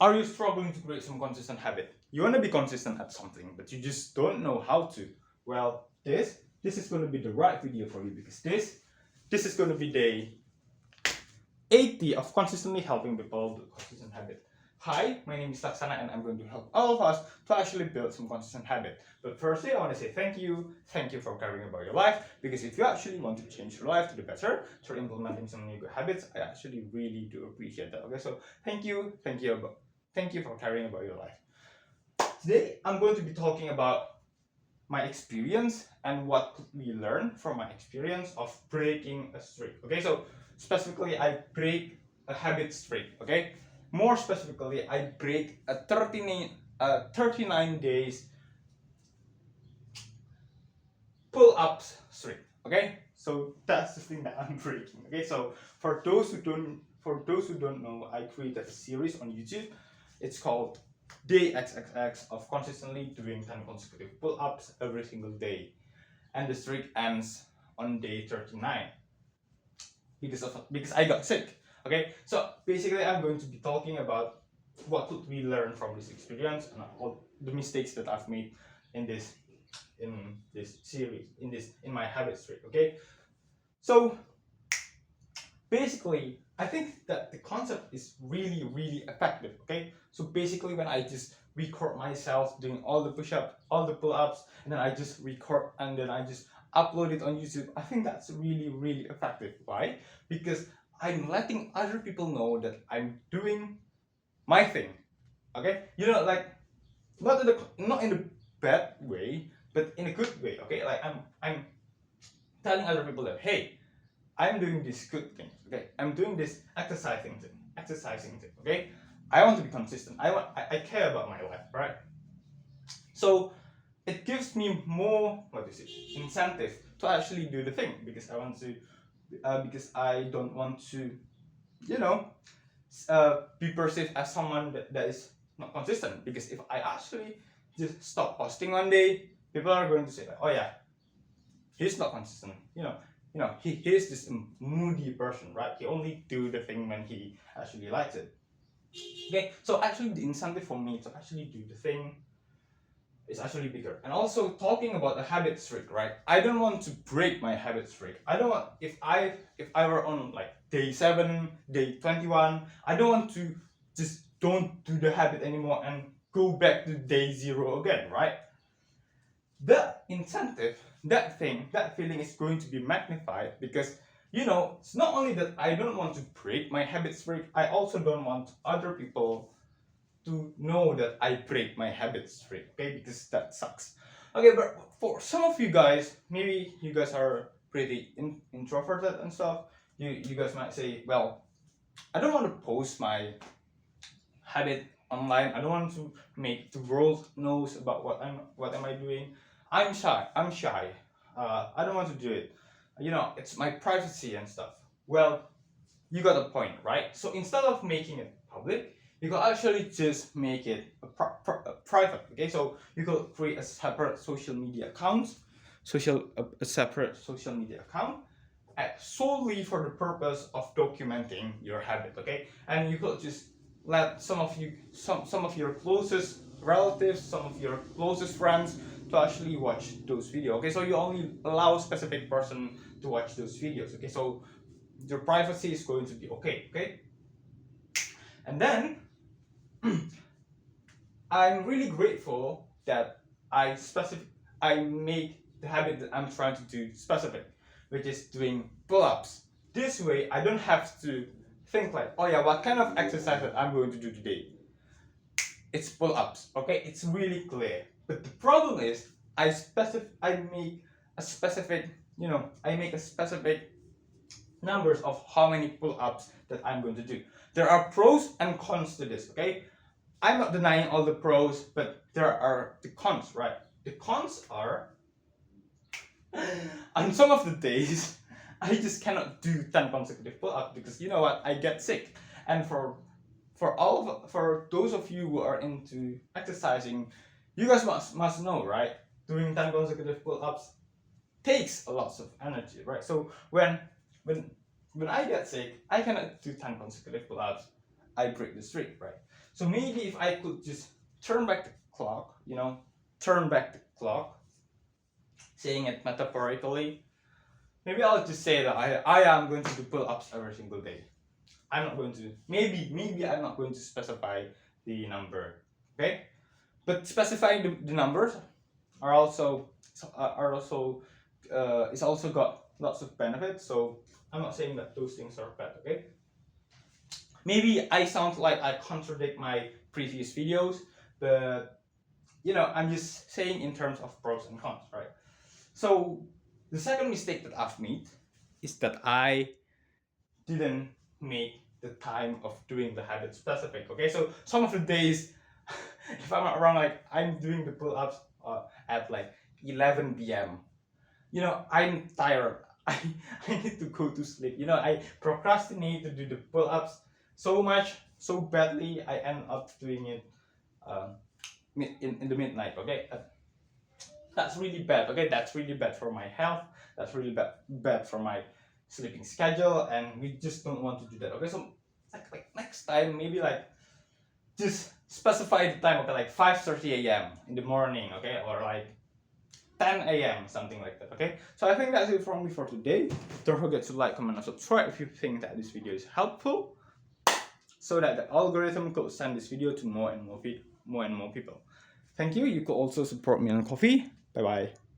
Are you struggling to create some consistent habit? You want to be consistent at something, but you just don't know how to. Well, this is going to be the right video for you because this is going to be day 80 of consistently helping people build consistent habit. Hi, my name is Laksana and I'm going to help all of us to actually build some consistent habit. But firstly, I want to say thank you. Thank you for caring about your life, because if you actually want to change your life to the better through implementing some new good habits, I actually really do appreciate that. Okay, so thank you for caring about your life. Today, I'm going to be talking about my experience and what could we learn from my experience of breaking a streak. Okay, so specifically, I break a habit streak. Okay, more specifically, I break a 39 days pull-ups streak. Okay, so that's the thing that I'm breaking. Okay, so for those who don't know, I created a series on YouTube. It's called Day XXX of consistently doing 10 consecutive pull-ups every single day, and the streak ends on day 39 because I got sick. Okay, so basically I'm going to be talking about what could we learn from this experience and all the mistakes that I've made in this series, in my habit streak. Okay, so basically I think that the concept is really effective. Okay, so basically when I just record myself doing all the push-ups, all the pull-ups, and then I just record and then I just upload it on YouTube, I think that's really effective. Why? Because I'm letting other people know that I'm doing my thing. Okay, you know, like not in a bad way, but in a good way. Okay, like I'm telling other people that, hey, I'm doing this good thing. Okay, I'm doing this exercising thing. Okay, I want to be consistent. I care about my life, right? So it gives me more, what is it, incentive to actually do the thing, because because I don't want to, you know, be perceived as someone that is not consistent. Because if I actually just stop posting one day, people are going to say, like, oh yeah, he's not consistent. He's this moody person, right? He only do the thing when he actually likes it. Okay, so actually the incentive for me to actually do the thing is actually bigger. And also talking about a habit streak, right? I don't want to break my habit streak. I don't want, if I were on like day 7, day 21, I don't want to just don't do the habit anymore and go back to day 0 again, right? That incentive, that feeling is going to be magnified, because it's not only that I don't want to break my habit streak, I also don't want other people to know that I break my habit streak, okay? Because that sucks. Okay, but for some of you guys, maybe you guys are pretty introverted and stuff. You guys might say, well, I don't want to post my habit online. I don't want to make the world knows about what am I doing. I'm shy. I don't want to do it. It's my privacy and stuff. Well, you got a point, right? So instead of making it public, you can actually just make it a private. Okay, so you could create a separate social media account, a separate social media account, solely for the purpose of documenting your habit. Okay, and you could just let some of your closest relatives, some of your closest friends to actually watch those videos. Okay, so you only allow a specific person to watch those videos. Okay, so your privacy is going to be okay. And then I'm really grateful that I make the habit that I'm trying to do specific, which is doing pull-ups. This way I don't have to think like, oh yeah, what kind of exercise that I'm going to do today? It's pull-ups. Okay, it's really clear. But the problem is I make a specific numbers of how many pull-ups that I'm going to do. There are pros and cons to this, okay? I'm not denying all the pros, but there are the cons, right? The cons are on some of the days I just cannot do 10 consecutive pull-ups because you know what? I get sick. And for those of you who are into exercising, you guys must know, right? Doing 10 consecutive pull-ups takes a lot of energy, right? So when I get sick, I cannot do 10 consecutive pull-ups. I break the streak, right? So maybe if I could just turn back the clock, you know, turn back the clock, saying it metaphorically, maybe I'll just say that I am going to do pull-ups every single day. I'm not going to, maybe I'm not going to specify the number, okay? But specifying the numbers are also it's also got lots of benefits. So I'm not saying that those things are bad, okay? Maybe I sound like I contradict my previous videos, but you know, I'm just saying in terms of pros and cons, right? So the second mistake that I've made is that I didn't make the time of doing the habit specific. Okay, so some of the days, if I'm not wrong, like I'm doing the pull-ups at like 11 p.m. You know, I'm tired. I need to go to sleep. You know, I procrastinate to do the pull-ups so much, so badly. I end up doing it in the midnight. Okay, that's really bad. Okay, that's really bad for my health. That's really bad for my sleeping schedule, and we just don't want to do that. Okay, so like next time, maybe like just specify the time. Okay, like 5:30 a.m. in the morning. Okay, or like 10 a.m. something like that. Okay, so I think that's it from me for today. Don't forget to like, comment, and subscribe if you think that this video is helpful, so that the algorithm could send this video to more and more people. Thank you. You could also support me on Coffee. Bye bye.